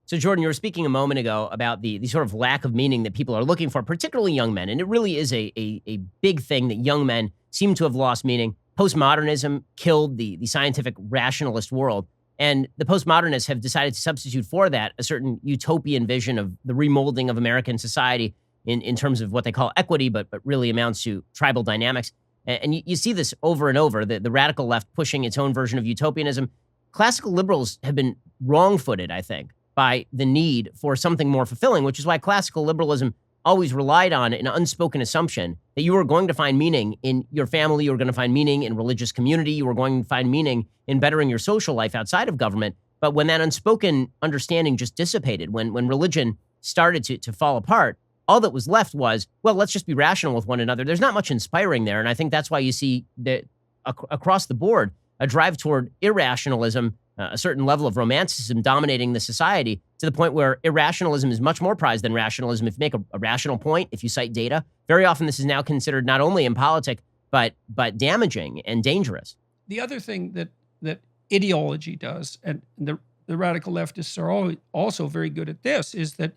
So, Jordan, you were speaking a moment ago about the sort of lack of meaning that people are looking for, particularly young men. And it really is a big thing that young men seem to have lost meaning. Postmodernism killed the scientific rationalist world. And the postmodernists have decided to substitute for that a certain utopian vision of the remolding of American society in terms of what they call equity, but really amounts to tribal dynamics. And you see this over and over, the radical left pushing its own version of utopianism. Classical liberals have been wrong-footed, I think, by the need for something more fulfilling, which is why classical liberalism always relied on an unspoken assumption that you were going to find meaning in your family, you were going to find meaning in religious community, you were going to find meaning in bettering your social life outside of government. But when that unspoken understanding just dissipated, when religion started to fall apart, all that was left was, well, let's just be rational with one another. There's not much inspiring there. And I think that's why you see that across the board, a drive toward irrationalism, a certain level of romanticism dominating the society to the point where irrationalism is much more prized than rationalism. If you make a rational point, if you cite data, very often this is now considered not only impolitic, but damaging and dangerous. The other thing that ideology does, and the radical leftists are also very good at this, is that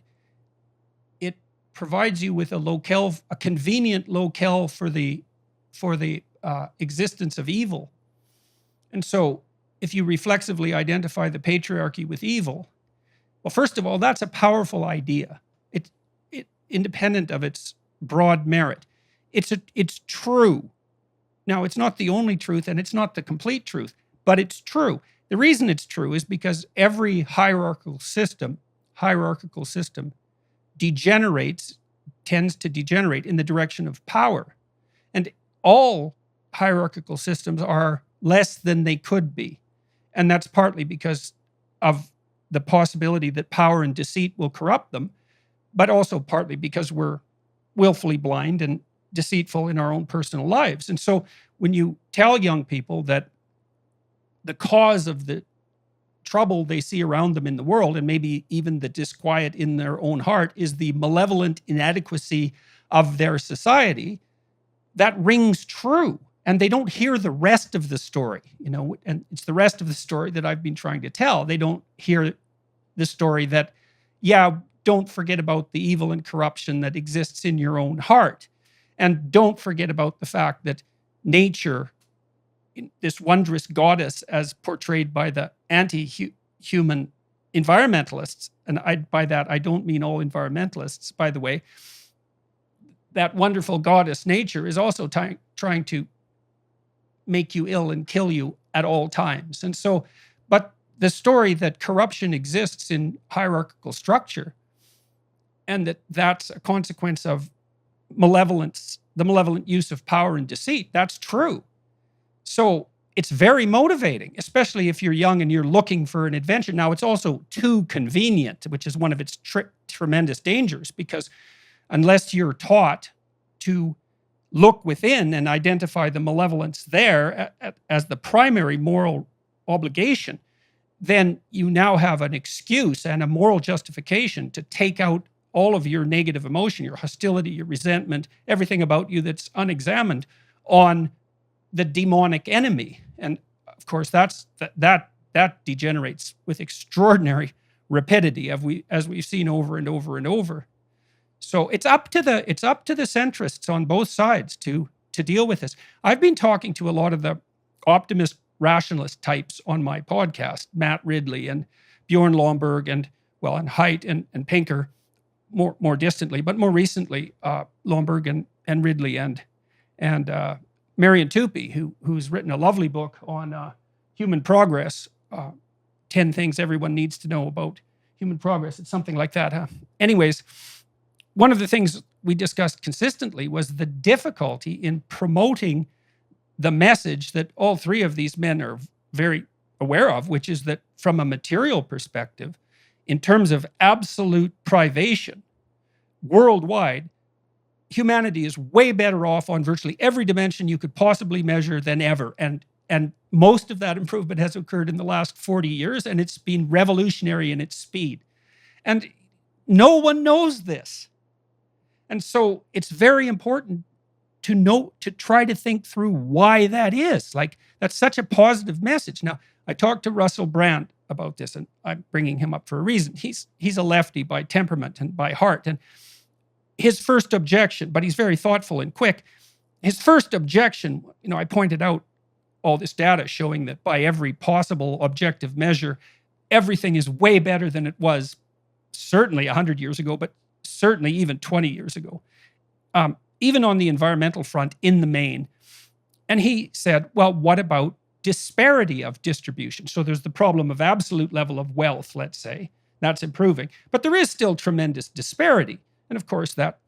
it provides you with a convenient locale for the existence of evil. And so if you reflexively identify the patriarchy with evil, well, first of all, that's a powerful idea. It independent of its broad merit. It's true. Now, it's not the only truth and it's not the complete truth, but it's true. The reason it's true is because every hierarchical system tends to degenerate in the direction of power. And all hierarchical systems are less than they could be. And that's partly because of the possibility that power and deceit will corrupt them, but also partly because we're willfully blind and deceitful in our own personal lives. And so when you tell young people that the cause of the trouble they see around them in the world, and maybe even the disquiet in their own heart, is the malevolent inadequacy of their society, that rings true. And they don't hear the rest of the story, and it's the rest of the story that I've been trying to tell. They don't hear the story that, don't forget about the evil and corruption that exists in your own heart. And don't forget about the fact that nature, this wondrous goddess as portrayed by the anti-human environmentalists, and by that I don't mean all environmentalists, by the way, that wonderful goddess nature is also trying to make you ill and kill you at all times. And so, but the story that corruption exists in hierarchical structure and that's a consequence of malevolence, the malevolent use of power and deceit, that's true. So it's very motivating, especially if you're young and you're looking for an adventure. Now, it's also too convenient, which is one of its tremendous dangers, because unless you're taught to look within and identify the malevolence there as the primary moral obligation, then you now have an excuse and a moral justification to take out all of your negative emotion, your hostility, your resentment, everything about you that's unexamined on the demonic enemy. And of course, that degenerates with extraordinary rapidity, as we've seen over and over and over. So it's up to the centrists on both sides to deal with this. I've been talking to a lot of the optimist rationalist types on my podcast, Matt Ridley and Bjorn Lomborg and Haidt and Pinker more distantly, but more recently Lomborg and Ridley and Marian Tupy, who's written a lovely book on human progress, 10 things everyone needs to know about human progress. It's something like that, huh? Anyways, one of the things we discussed consistently was the difficulty in promoting the message that all three of these men are very aware of, which is that from a material perspective, in terms of absolute privation, worldwide, humanity is way better off on virtually every dimension you could possibly measure than ever. And most of that improvement has occurred in the last 40 years, and it's been revolutionary in its speed. And no one knows this. And so it's very important to try to think through why that is. Like, that's such a positive message. Now, I talked to Russell Brand about this, and I'm bringing him up for a reason. He's a lefty by temperament and by heart, and his first objection, but he's very thoughtful and quick. His first objection, I pointed out all this data showing that by every possible objective measure, everything is way better than it was certainly 100 years ago, but certainly even 20 years ago, even on the environmental front in the main. And he said, well, what about disparity of distribution? So there's the problem of absolute level of wealth, let's say. That's improving. But there is still tremendous disparity. And of course, that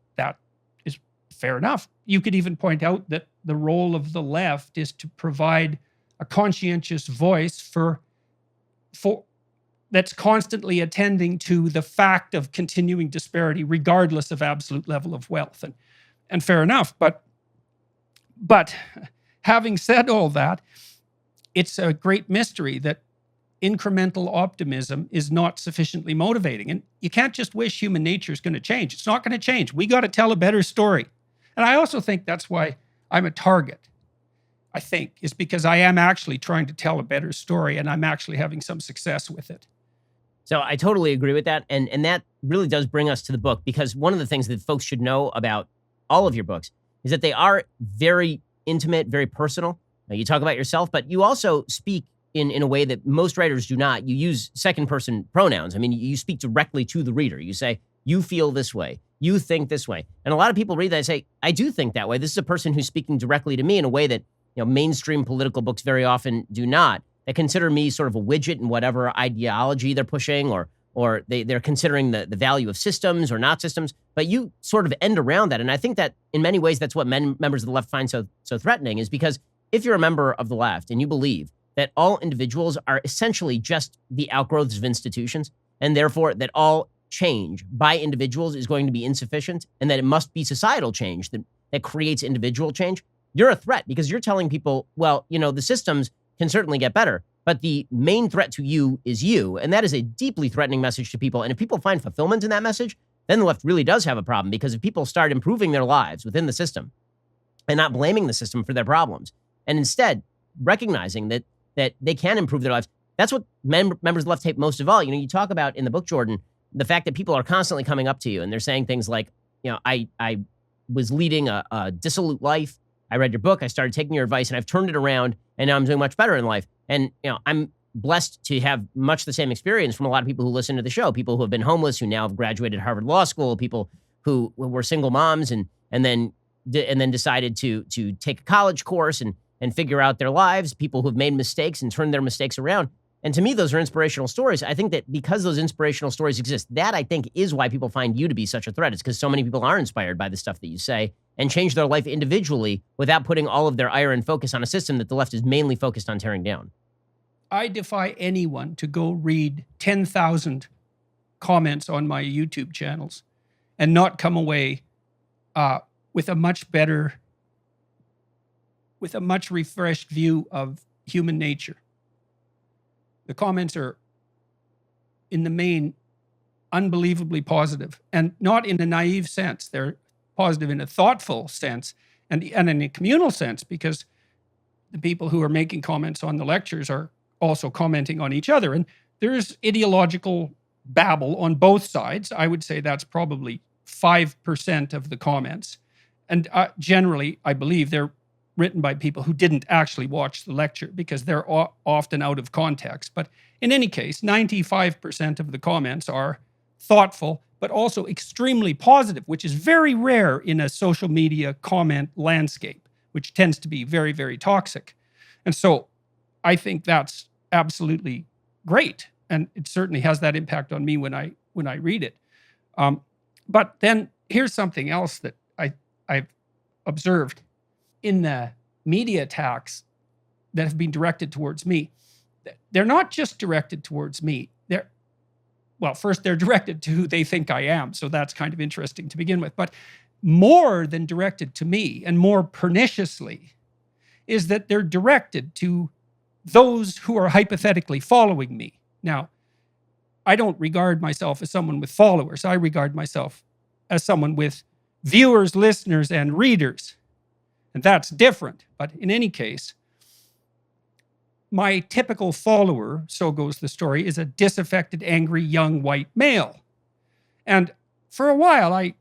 is fair enough. You could even point out that the role of the left is to provide a conscientious voice for that's constantly attending to the fact of continuing disparity, regardless of absolute level of wealth. And fair enough. But having said all that, it's a great mystery that incremental optimism is not sufficiently motivating. And you can't just wish human nature is going to change. It's not going to change. We got to tell a better story. And I also think that's why I'm a target, I think, is because I am actually trying to tell a better story and I'm actually having some success with it. So I totally agree with that. And that really does bring us to the book, because one of the things that folks should know about all of your books is that they are very intimate, very personal. Now, you talk about yourself, but you also speak in a way that most writers do not. You use second person pronouns. I mean, you speak directly to the reader. You say, you feel this way. You think this way. And a lot of people read that and say, I do think that way. This is a person who's speaking directly to me in a way that mainstream political books very often do not. They consider me sort of a widget in whatever ideology they're pushing, or they're considering the value of systems or not systems. But you sort of end around that. And I think that in many ways, that's what members of the left find so threatening, is because if you're a member of the left and you believe that all individuals are essentially just the outgrowths of institutions, and therefore that all change by individuals is going to be insufficient, and that it must be societal change that creates individual change, you're a threat, because you're telling people, well, the systems can certainly get better, but the main threat to you is you. And that is a deeply threatening message to people. And if people find fulfillment in that message, then the left really does have a problem, because if people start improving their lives within the system and not blaming the system for their problems, and instead recognizing that they can improve their lives, that's what members of the left hate most of all. You talk about in the book, Jordan, the fact that people are constantly coming up to you and they're saying things like, I was leading a dissolute life. I read your book, I started taking your advice, and I've turned it around, and now I'm doing much better in life. And I'm blessed to have much the same experience from a lot of people who listen to the show, people who have been homeless, who now have graduated Harvard Law School, people who were single moms and then decided to take a college course and figure out their lives, people who have made mistakes and turned their mistakes around. And to me, those are inspirational stories. I think that because those inspirational stories exist, that I think is why people find you to be such a threat. It's because so many people are inspired by the stuff that you say and change their life individually without putting all of their ire and focus on a system that the left is mainly focused on tearing down. I defy anyone to go read 10,000 comments on my YouTube channels and not come away with a much refreshed view of human nature. The comments are, in the main, unbelievably positive, and not in a naive sense. They're positive in a thoughtful sense and in a communal sense, because the people who are making comments on the lectures are also commenting on each other. And there's ideological babble on both sides. I would say that's probably 5% of the comments. And generally, I believe they're written by people who didn't actually watch the lecture, because they're often out of context. But in any case, 95% of the comments are thoughtful, but also extremely positive, which is very rare in a social media comment landscape, which tends to be very, very toxic. And so I think that's absolutely great. And it certainly has that impact on me when I read it. But then here's something else that I've observed in the media attacks that have been directed towards me. They're not just directed towards me. First, they're directed to who they think I am. So that's kind of interesting to begin with. But more than directed to me, and more perniciously, is that they're directed to those who are hypothetically following me. Now, I don't regard myself as someone with followers. I regard myself as someone with viewers, listeners, and readers. And that's different. But in any case, my typical follower, so goes the story, is a disaffected, angry, young white male. And for a while, I,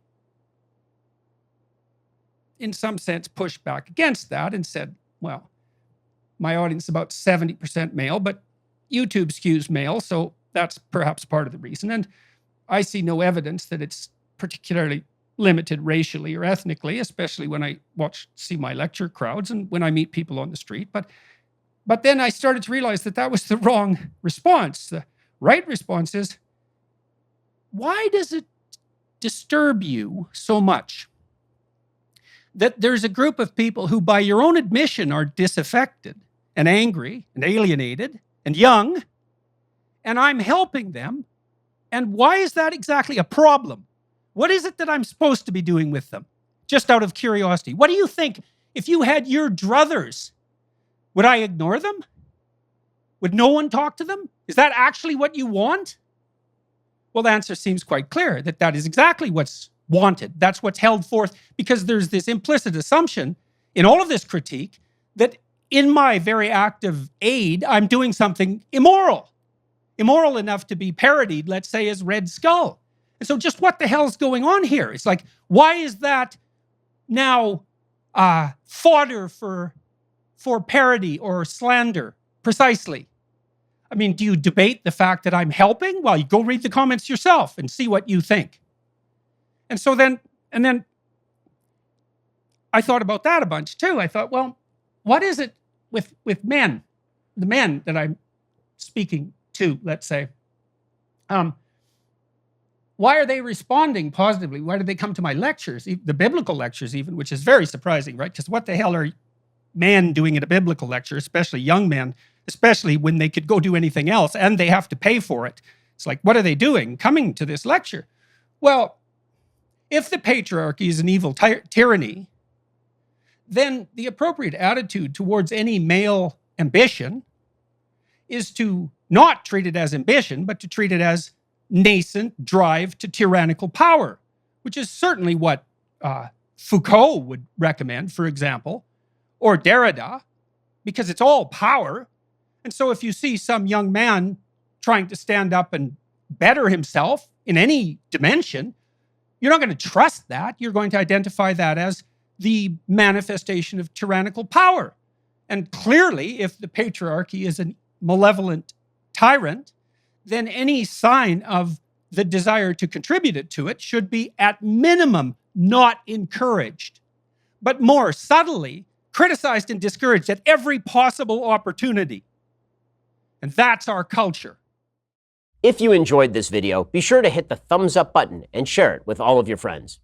in some sense, pushed back against that and said, well, my audience is about 70% male, but YouTube skews male, so that's perhaps part of the reason. And I see no evidence that it's particularly limited racially or ethnically, especially when I see my lecture crowds and when I meet people on the street. But then I started to realize that that was the wrong response. The right response is, why does it disturb you so much that there's a group of people who, by your own admission, are disaffected and angry and alienated and young, and I'm helping them? And why is that exactly a problem? What is it that I'm supposed to be doing with them? Just out of curiosity. What do you think? If you had your druthers, would I ignore them? Would no one talk to them? Is that actually what you want? Well, the answer seems quite clear, that that is exactly what's wanted. That's what's held forth, because there's this implicit assumption in all of this critique that in my very active aid, I'm doing something immoral. Immoral enough to be parodied, let's say, as Red Skull. And so just what the hell's going on here? It's like, why is that now fodder for parody or slander? Precisely. I mean, do you debate the fact that I'm helping? Well, you go read the comments yourself and see what you think. And so then I thought about that a bunch too. I thought, well, what is it with men, the men that I'm speaking to, let's say, why are they responding positively? Why did they come to my lectures, the biblical lectures even, which is very surprising, right? Because what the hell are men doing at a biblical lecture, especially young men, especially when they could go do anything else and they have to pay for it? It's like, what are they doing coming to this lecture? Well, if the patriarchy is an evil tyranny, then the appropriate attitude towards any male ambition is to not treat it as ambition, but to treat it as nascent drive to tyrannical power, which is certainly what Foucault would recommend, for example, or Derrida, because it's all power. And so if you see some young man trying to stand up and better himself in any dimension, you're not going to trust that. You're going to identify that as the manifestation of tyrannical power. And clearly, if the patriarchy is a malevolent tyrant, then any sign of the desire to contribute to it should be, at minimum, not encouraged, but more subtly criticized and discouraged at every possible opportunity. And that's our culture. If you enjoyed this video, be sure to hit the thumbs up button and share it with all of your friends.